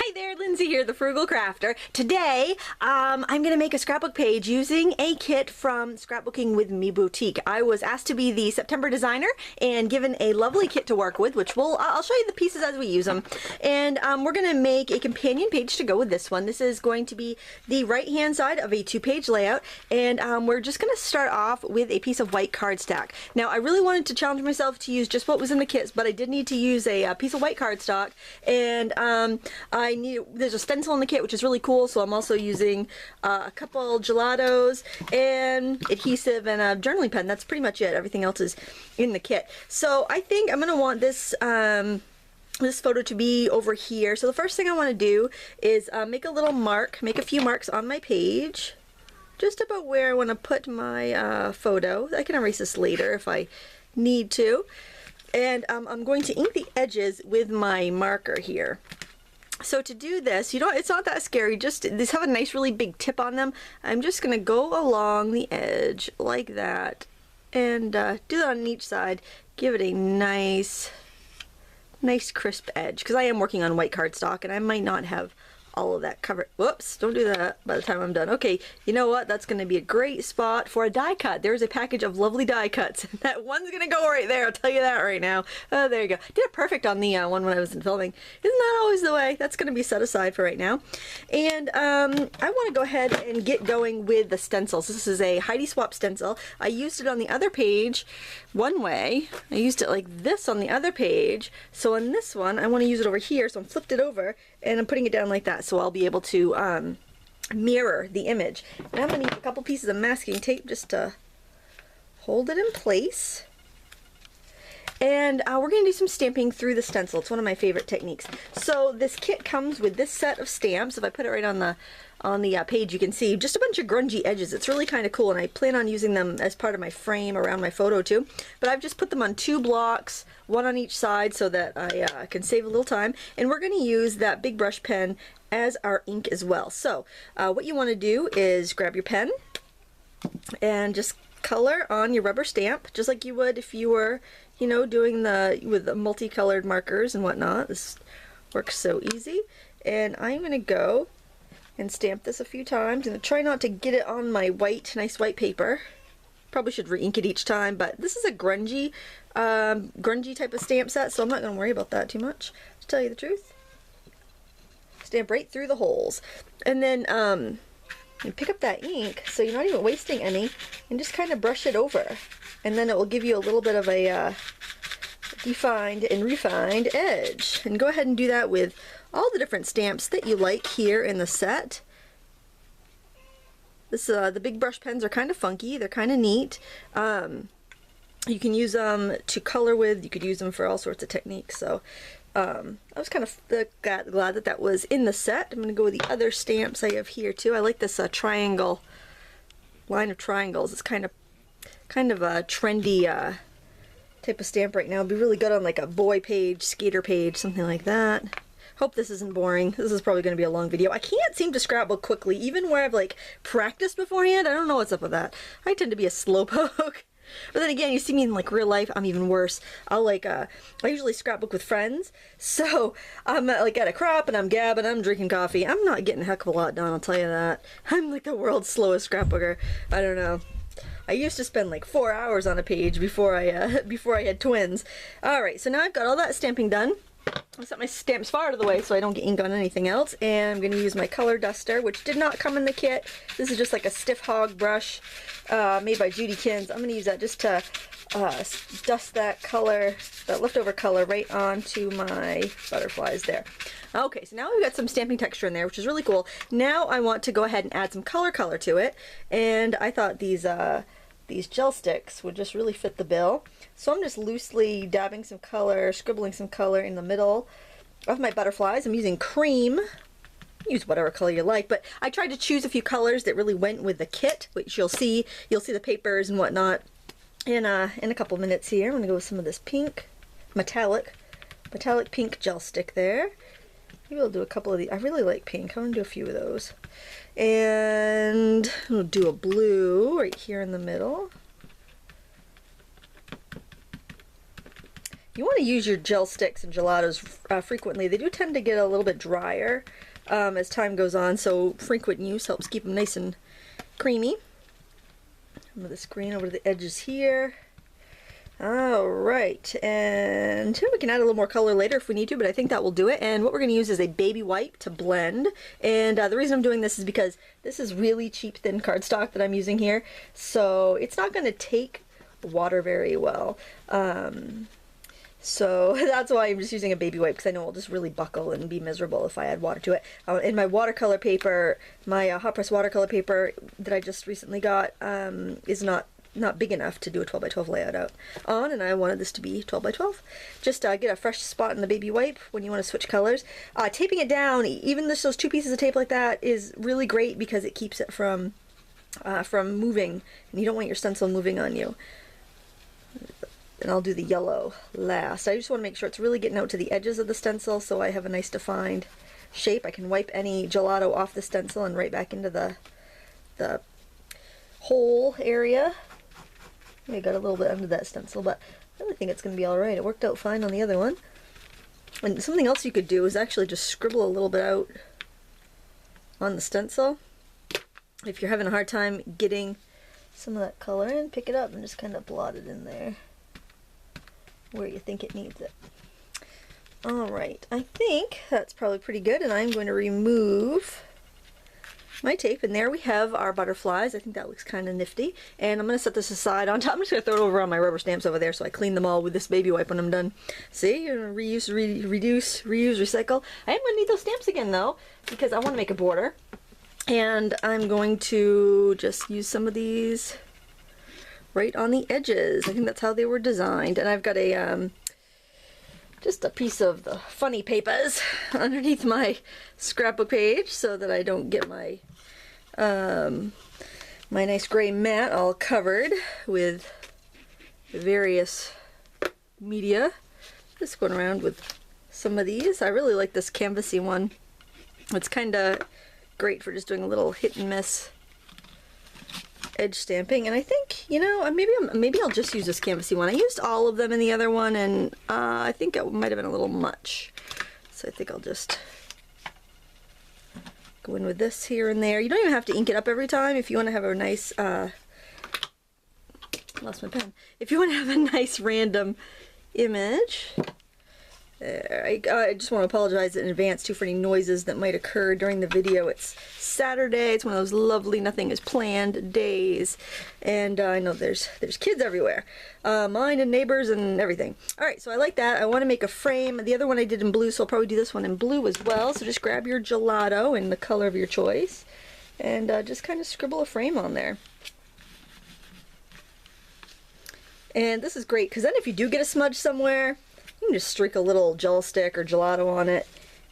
Hi there, Lindsay here, the Frugal Crafter. Today, I'm going to make a scrapbook page using a kit from Scrapbooking with Me Boutique. I was asked to be the September designer and given a lovely kit to work with, which I'll show you the pieces as we use them. And we're going to make a companion page to go with this one. This is going to be the right-hand side of a two-page layout, and we're just going to start off with a piece of white cardstock. Now, I really wanted to challenge myself to use just what was in the kits, but I did need to use a piece of white cardstock, and there's a stencil in the kit, which is really cool, so I'm also using a couple gelatos and adhesive and a journaling pen. That's pretty much it. Everything else is in the kit. So I think I'm going to want this this photo to be over here. So the first thing I want to do is make a few marks on my page, just about where I want to put my photo. I can erase this later if I need to. And I'm going to ink the edges with my marker here. So to do this, it's not that scary. Just these have a nice really big tip on them. I'm just going to go along the edge like that and do that on each side. Give it a nice crisp edge, because I am working on white cardstock and I might not have all of that covered. Whoops, don't do that by the time I'm done. Okay, you know what? That's going to be a great spot for a die cut. There's a package of lovely die cuts. That one's going to go right there. I'll tell you that right now. Oh, there you go. Did it perfect on the one when I was filming. Isn't that always the way? That's going to be set aside for right now. And I want to go ahead and get going with the stencils. This is a Heidi Swapp stencil. I used it on the other page one way. I used it like this on the other page. So on this one, I want to use it over here. So I'm flipped it over and I'm putting it down like that, so I'll be able to mirror the image. And I'm going to use a couple pieces of masking tape just to hold it in place. And we're going to do some stamping through the stencil. It's one of my favorite techniques. So this kit comes with this set of stamps. If I put it right on the page, you can see just a bunch of grungy edges. It's really kind of cool, and I plan on using them as part of my frame around my photo too. But I've just put them on 2 blocks, one on each side, so that I can save a little time. And we're going to use that big brush pen as our ink as well. So what you want to do is grab your pen and just color on your rubber stamp, just like you would if you were, doing with the multicolored markers and whatnot. This works so easy. And I'm going to go and stamp this a few times. I'm going to try not to get it on my nice white paper. Probably should re-ink it each time, but this is a grungy type of stamp set, so I'm not going to worry about that too much, to tell you the truth. Stamp right through the holes. And then you pick up that ink, so you're not even wasting any, and just kind of brush it over. And then it will give you a little bit of a defined and refined edge. And go ahead and do that with all the different stamps that you like here in the set. The big brush pens are kind of funky. They're kind of neat. You can use them to color with. You could use them for all sorts of techniques. So I was kind of glad that that was in the set. I'm going to go with the other stamps I have here too. I like this triangle line of triangles. It's kind of a trendy type of stamp right now. It'd be really good on like a boy page, skater page, something like that. Hope this isn't boring. This is probably going to be a long video. I can't seem to scrapbook quickly, even where I've like practiced beforehand. I don't know what's up with that. I tend to be a slowpoke. But then again, you see me in like real life, I'm even worse. I usually scrapbook with friends. So I'm like at a crop and I'm gabbing, I'm drinking coffee. I'm not getting a heck of a lot done, I'll tell you that. I'm like the world's slowest scrapbooker. I don't know. I used to spend like 4 hours on a page before I had twins. Alright, so now I've got all that stamping done. I'll set my stamps far out of the way so I don't get ink on anything else. And I'm going to use my color duster, which did not come in the kit. This is just like a stiff hog brush made by Judy Kins. I'm going to use that just to dust that leftover color right onto my butterflies there. Okay, so now we've got some stamping texture in there, which is really cool. Now I want to go ahead and add some color to it. And I thought these gel sticks would just really fit the bill. So I'm just loosely dabbing some color, scribbling some color in the middle of my butterflies. I'm using cream. Use whatever color you like, but I tried to choose a few colors that really went with the kit, which you'll see the papers and whatnot in a couple minutes here. I'm going to go with some of this pink, metallic pink gel stick there. Maybe I'll do a couple of these. I really like pink. I'm going to do a few of those. And I'll do a blue right here in the middle. You want to use your gel sticks and gelatos frequently. They do tend to get a little bit drier as time goes on, so frequent use helps keep them nice and creamy. Move this green over to the edges here. Alright, and we can add a little more color later if we need to, but I think that will do it. And what we're going to use is a baby wipe to blend. And the reason I'm doing this is because this is really cheap thin cardstock that I'm using here, so it's not going to take water very well. So that's why I'm just using a baby wipe, because I know it'll just really buckle and be miserable if I add water to it. And my watercolor paper, my hot press watercolor paper that I just recently got, is not big enough to do a 12 by 12 layout on, and I wanted this to be 12 by 12. Just get a fresh spot in the baby wipe when you want to switch colors. Taping it down, even those two pieces of tape like that, is really great because it keeps it from moving, and you don't want your stencil moving on you. And I'll do the yellow last. I just want to make sure it's really getting out to the edges of the stencil so I have a nice defined shape. I can wipe any gelato off the stencil and right back into the hole area. I got a little bit under that stencil, but I really think it's going to be alright. It worked out fine on the other one. And something else you could do is actually just scribble a little bit out on the stencil. If you're having a hard time getting some of that color in, pick it up and just kind of blot it in there where you think it needs it. Alright, I think that's probably pretty good, and I'm going to remove my tape, and there we have our butterflies. I think that looks kind of nifty, and I'm going to set this aside on top. I'm just going to throw it over on my rubber stamps over there so I clean them all with this baby wipe when I'm done. See, reuse, reduce, reuse, recycle. I am going to need those stamps again though, because I want to make a border, and I'm going to just use some of these right on the edges. I think that's how they were designed, and I've got a just a piece of the funny papers underneath my scrapbook page so that I don't get my my nice gray mat all covered with various media. Just going around with some of these. I really like this canvasy one. It's kind of great for just doing a little hit and miss edge stamping, and I think, you know, maybe I'll just use this canvasy one. I used all of them in the other one, and I think it might have been a little much, so I think I'll just go in with this here and there. You don't even have to ink it up every time if you want to have a nice lost my pen. If you want to have a nice random image. There. I just want to apologize in advance too for any noises that might occur during the video. It's Saturday. It's one of those lovely nothing is planned days, and I know there's kids everywhere, mine and neighbors and everything. All right, so I like that. I want to make a frame. The other one I did in blue, so I'll probably do this one in blue as well. So just grab your gelato in the color of your choice, and just kind of scribble a frame on there. And this is great because then if you do get a smudge somewhere, you can just streak a little gel stick or gelato on it,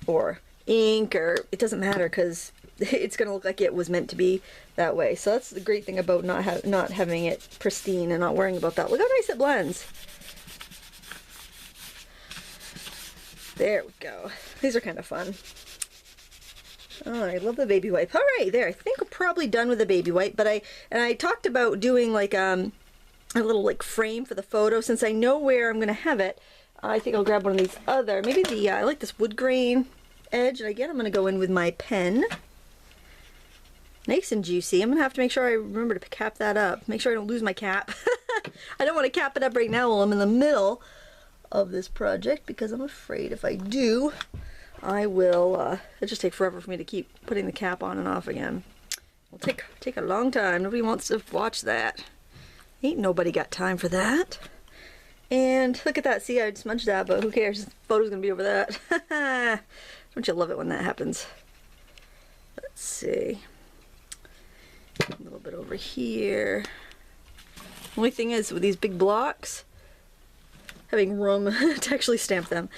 or ink, or it doesn't matter because it's going to look like it was meant to be that way. So that's the great thing about not having it pristine and not worrying about that. Look how nice it blends. There we go. These are kind of fun. Oh, I love the baby wipe. All right, there. I think we're probably done with the baby wipe, but I talked about doing like a little like frame for the photo. Since I know where I'm going to have it, I think I'll grab one of these other, maybe the, I like this wood grain edge, and again I'm going to go in with my pen. Nice and juicy. I'm going to have to make sure I remember to cap that up. Make sure I don't lose my cap. I don't want to cap it up right now while I'm in the middle of this project, because I'm afraid if I do, I will, it'll just take forever for me to keep putting the cap on and off again. It'll take a long time. Nobody wants to watch that. Ain't nobody got time for that. And look at that, see, I smudged that, but who cares? The photo's gonna be over that. Don't you love it when that happens? Let's see. A little bit over here. Only thing is, with these big blocks, having room to actually stamp them.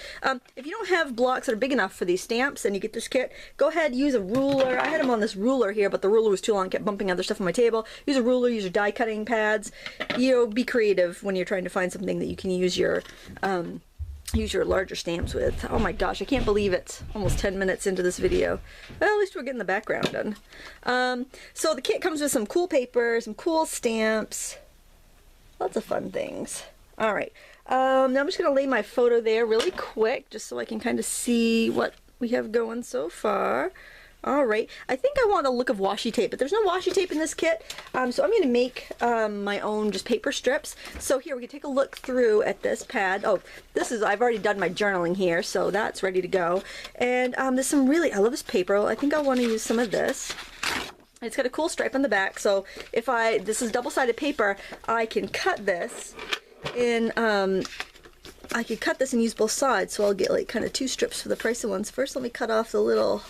If you don't have blocks that are big enough for these stamps and you get this kit, go ahead, use a ruler. I had them on this ruler here, but the ruler was too long, kept bumping other stuff on my table. Use a ruler, use your die cutting pads. You know, be creative when you're trying to find something that you can use your larger stamps with. Oh my gosh, I can't believe it's almost 10 minutes into this video. Well, at least we're getting the background done. So the kit comes with some cool paper, some cool stamps, lots of fun things. All right. Now I'm just going to lay my photo there really quick just so I can kind of see what we have going so far. Alright, I think I want a look of washi tape, but there's no washi tape in this kit, so I'm going to make my own just paper strips. So here, we can take a look through at this pad. Oh, this is, I've already done my journaling here, so that's ready to go. And there's some really, I love this paper. I think I want to use some of this. It's got a cool stripe on the back, so if this is double-sided paper, I can cut this in, I could cut this and use both sides, so I'll get like kind of 2 strips for the price of one. So first let me cut off the little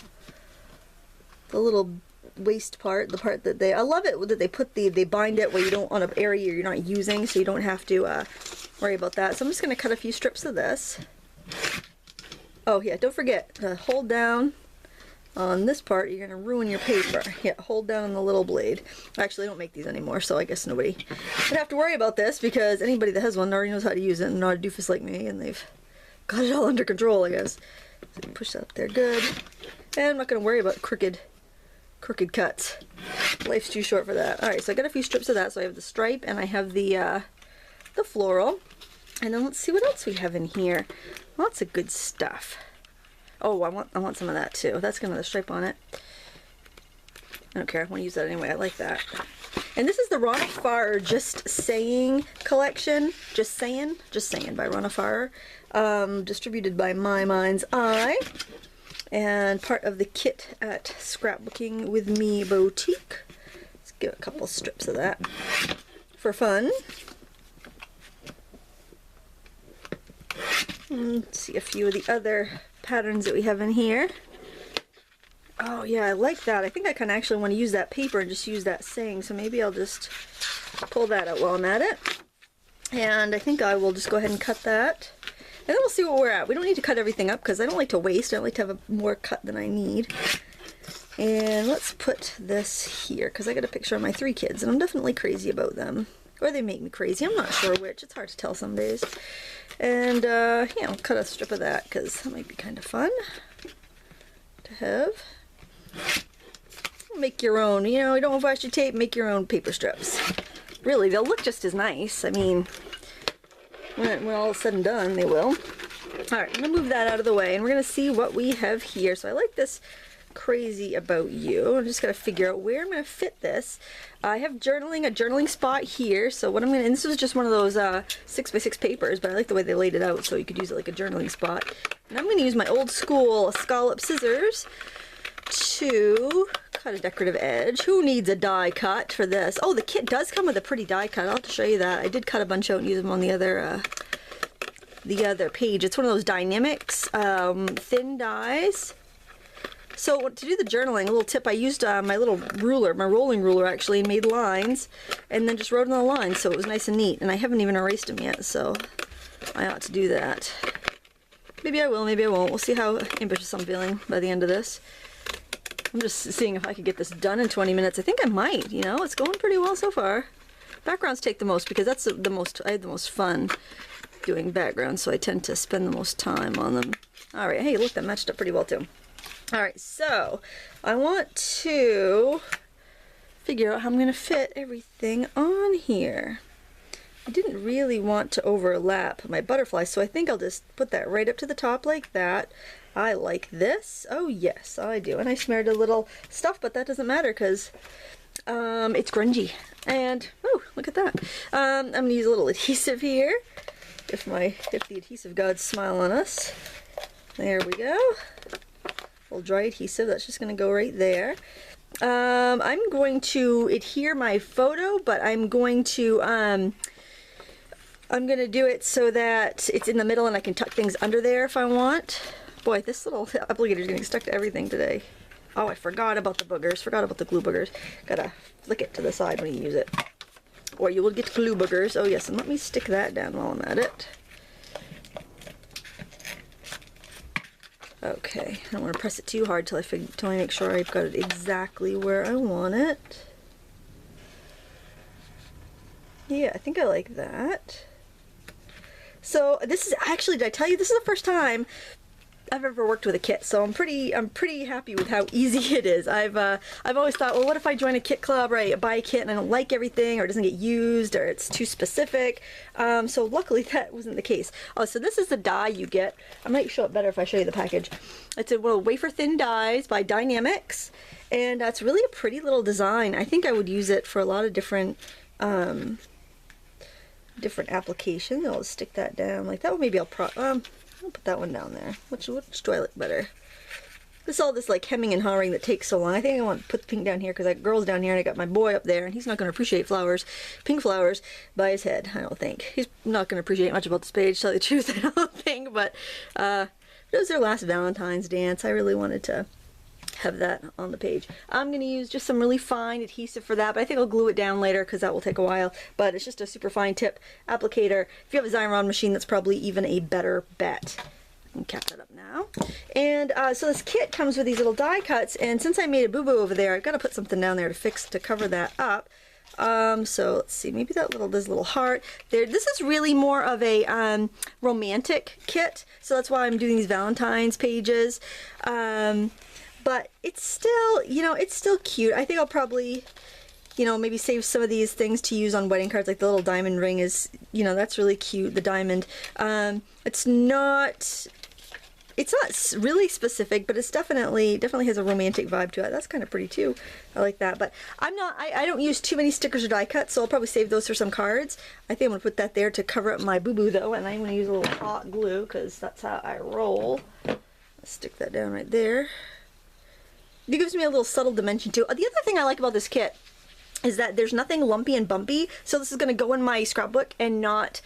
waist part, the part that I love it that they bind it where you don't, on an area you're not using, so you don't have to worry about that. So I'm just going to cut a few strips of this. Oh yeah, don't forget to hold down on this part. You're going to ruin your paper. Yeah, hold down on the little blade. Actually, I don't make these anymore, so I guess nobody would have to worry about this, because anybody that has one already knows how to use it and not a doofus like me, and they've got it all under control, I guess. So push that up there good. And I'm not going to worry about crooked cuts. Life's too short for that. Alright, so I got a few strips of that. So I have the stripe and I have the floral. And then let's see what else we have in here. Lots of good stuff. Oh, I want some of that too. That's got another stripe on it. I don't care. I want to use that anyway. I like that. And this is the Ronna Farrer Just Sayin collection. Just Sayin by Ronna Farrer. Distributed by My Mind's Eye. And part of the kit at Scrapbooking with Me Boutique. Let's give a couple strips of that for fun. Let's see a few of the other patterns that we have in here. Oh yeah, I like that. I think I kind of actually want to use that paper and just use that saying, so maybe I'll just pull that out while I'm at it. And I think I will just go ahead and cut that. And then we'll see what we're at. We don't need to cut everything up because I don't like to waste. I like to have a more cut than I need. And let's put this here because I got a picture of my 3 kids and I'm definitely crazy about them. Or they make me crazy. I'm not sure which. It's hard to tell some days. And yeah, I'll cut a strip of that because that might be kind of fun to have. Make your own. You know, you don't wash your tape, make your own paper strips. Really, they'll look just as nice. I mean, when all is said and done, they will. Alright, I'm going to move that out of the way, and we're going to see what we have here. So I like this Crazy About You. I'm just going to figure out where I'm going to fit this. I have a journaling spot here, so what I'm going to, and this was just one of those 6x6 papers, but I like the way they laid it out, so you could use it like a journaling spot. And I'm going to use my old school scallop scissors to cut a decorative edge. Who needs a die cut for this? Oh, the kit does come with a pretty die cut. I'll have to show you that. I did cut a bunch out and use them on the other page. It's one of those Dienamics thin dies. So to do the journaling, a little tip, I used my little ruler, my rolling ruler actually, and made lines, and then just wrote on the lines, so it was nice and neat. And I haven't even erased them yet, so I ought to do that. Maybe I will, maybe I won't. We'll see how ambitious I'm feeling by the end of this. I'm just seeing if I could get this done in 20 minutes. I think I might, you know, it's going pretty well so far. Backgrounds take the most because that's the most, I had the most fun doing backgrounds, so I tend to spend the most time on them. Alright, hey, look, that matched up pretty well too. Alright, so I want to figure out how I'm going to fit everything on here. I didn't really want to overlap my butterfly, so I think I'll just put that right up to the top like that. I like this. Oh yes, I do. And I smeared a little stuff, but that doesn't matter because it's grungy. And oh, look at that. I'm going to use a little adhesive here. If the adhesive gods smile on us. There we go. A little dry adhesive. That's just going to go right there. I'm going to adhere my photo, but I'm going to do it so that it's in the middle and I can tuck things under there if I want. Boy, this little applicator is getting stuck to everything today. Oh, I forgot about the boogers. Forgot about the glue boogers. Gotta flick it to the side when you use it. Or you will get glue boogers. Oh yes, and let me stick that down while I'm at it. Okay, I don't want to press it too hard till I make sure I've got it exactly where I want it. Yeah, I think I like that. So this is actually, did I tell you, this is the first time I've ever worked with a kit, so I'm pretty happy with how easy it is. I've always thought, well, what if I join a kit club, or I buy a kit and I don't like everything, or it doesn't get used, or it's too specific. So luckily that wasn't the case. Oh, so this is the die you get. I might show it better if I show you the package. It's a little wafer thin dies by Dienamics, and it's really a pretty little design. I think I would use it for a lot of different applications. I'll stick that down like that one. Maybe I'll put that one down there. Which do I like better? This all this like hemming and hawing that takes so long. I think I want to put the pink down here because I got girls down here and I got my boy up there, and he's not going to appreciate flowers, pink flowers, by his head. I don't think he's not going to appreciate much about this page. To tell you the truth, I don't think. But it was their last Valentine's dance. I really wanted to have that on the page. I'm going to use just some really fine adhesive for that, but I think I'll glue it down later because that will take a while. But it's just a super fine tip applicator. If you have a Xyron machine, that's probably even a better bet. I can cap that up now. And so this kit comes with these little die cuts, and since I made a boo-boo over there, I've got to put something down there to cover that up. So let's see, maybe this little heart there. This is really more of a romantic kit, so that's why I'm doing these Valentine's pages. But it's still, you know, it's still cute. I think I'll probably, you know, maybe save some of these things to use on wedding cards, like the little diamond ring is, you know, that's really cute, the diamond. It's not really specific, but it's definitely has a romantic vibe to it. That's kind of pretty too. I like that. But I don't use too many stickers or die cuts, so I'll probably save those for some cards. I think I'm going to put that there to cover up my boo-boo though, and I'm going to use a little hot glue because that's how I roll. Let's stick that down right there. It gives me a little subtle dimension too. The other thing I like about this kit is that there's nothing lumpy and bumpy, so this is going to go in my scrapbook and not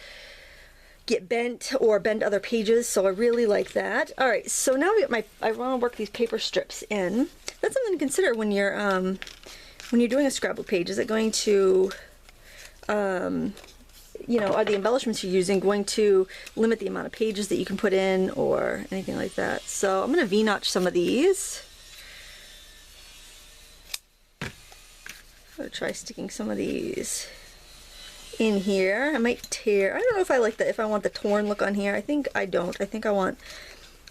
get bent or bend other pages, so I really like that. Alright, so now I want to work these paper strips in. That's something to consider when you're doing a scrapbook page. Is it going to, you know, are the embellishments you're using going to limit the amount of pages that you can put in or anything like that? So I'm going to V-notch some of these. I'm going to try sticking some of these in here. I might tear. I don't know if I like that, if I want the torn look on here. I think I don't. I think I want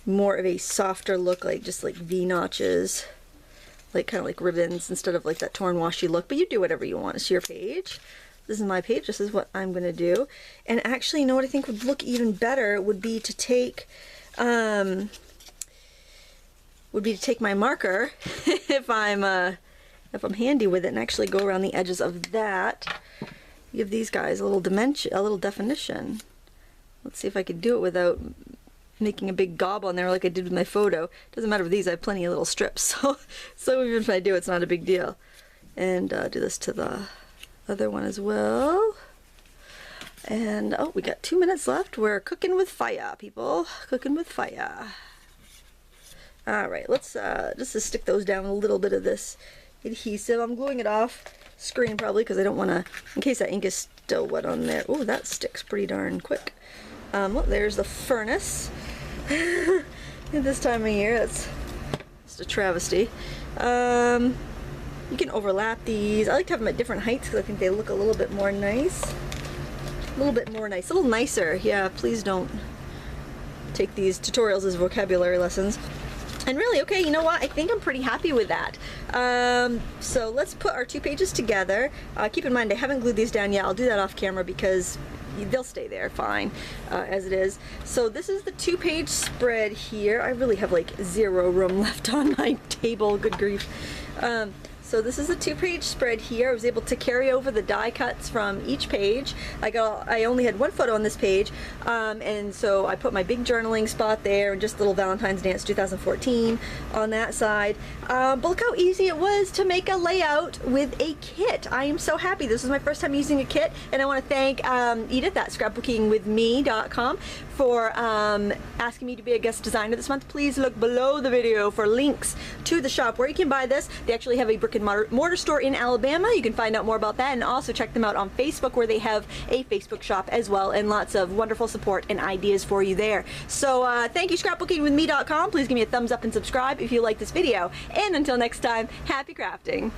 more of a softer look, like just like V-notches, like kind of like ribbons instead of like that torn washy look. But you do whatever you want. It's your page. This is my page. This is what I'm going to do. And actually, you know what I think would look even better would be to take my marker if I'm handy with it, and actually go around the edges of that. Give these guys a little dimension, a little definition. Let's see if I could do it without making a big gob on there like I did with my photo. Doesn't matter with these, I have plenty of little strips, so even if I do, it's not a big deal. And do this to the other one as well. And oh, we got 2 minutes left. We're cooking with fire, people. Cooking with fire. All right, let's just to stick those down with a little bit of this adhesive. I'm gluing it off screen probably because I don't want to, in case that ink is still wet on there. Oh, that sticks pretty darn quick. Well, there's the furnace. At this time of year, that's just a travesty. You can overlap these. I like to have them at different heights because I think they look a little bit more nice. A little bit more nice. A little nicer. Yeah, please don't take these tutorials as vocabulary lessons. And really, okay, you know what? I think I'm pretty happy with that. So let's put our two pages together. Keep in mind, I haven't glued these down yet. I'll do that off camera because they'll stay there fine as it is. So this is the 2-page spread here. I really have like 0 room left on my table, good grief. So this is a 2-page spread here. I was able to carry over the die cuts from each page. I only had one photo on this page, and so I put my big journaling spot there and just little Valentine's Dance 2014 on that side. But look how easy it was to make a layout with a kit. I am so happy. This is my first time using a kit, and I want to thank Edith at scrapbookingwithme.com for asking me to be a guest designer this month. Please look below the video for links to the shop where you can buy this. They actually have a brick and mortar store in Alabama. You can find out more about that, and also check them out on Facebook where they have a Facebook shop as well, and lots of wonderful support and ideas for you there. So thank you, scrapbookingwithme.com. Please give me a thumbs up and subscribe if you like this video. And until next time, happy crafting.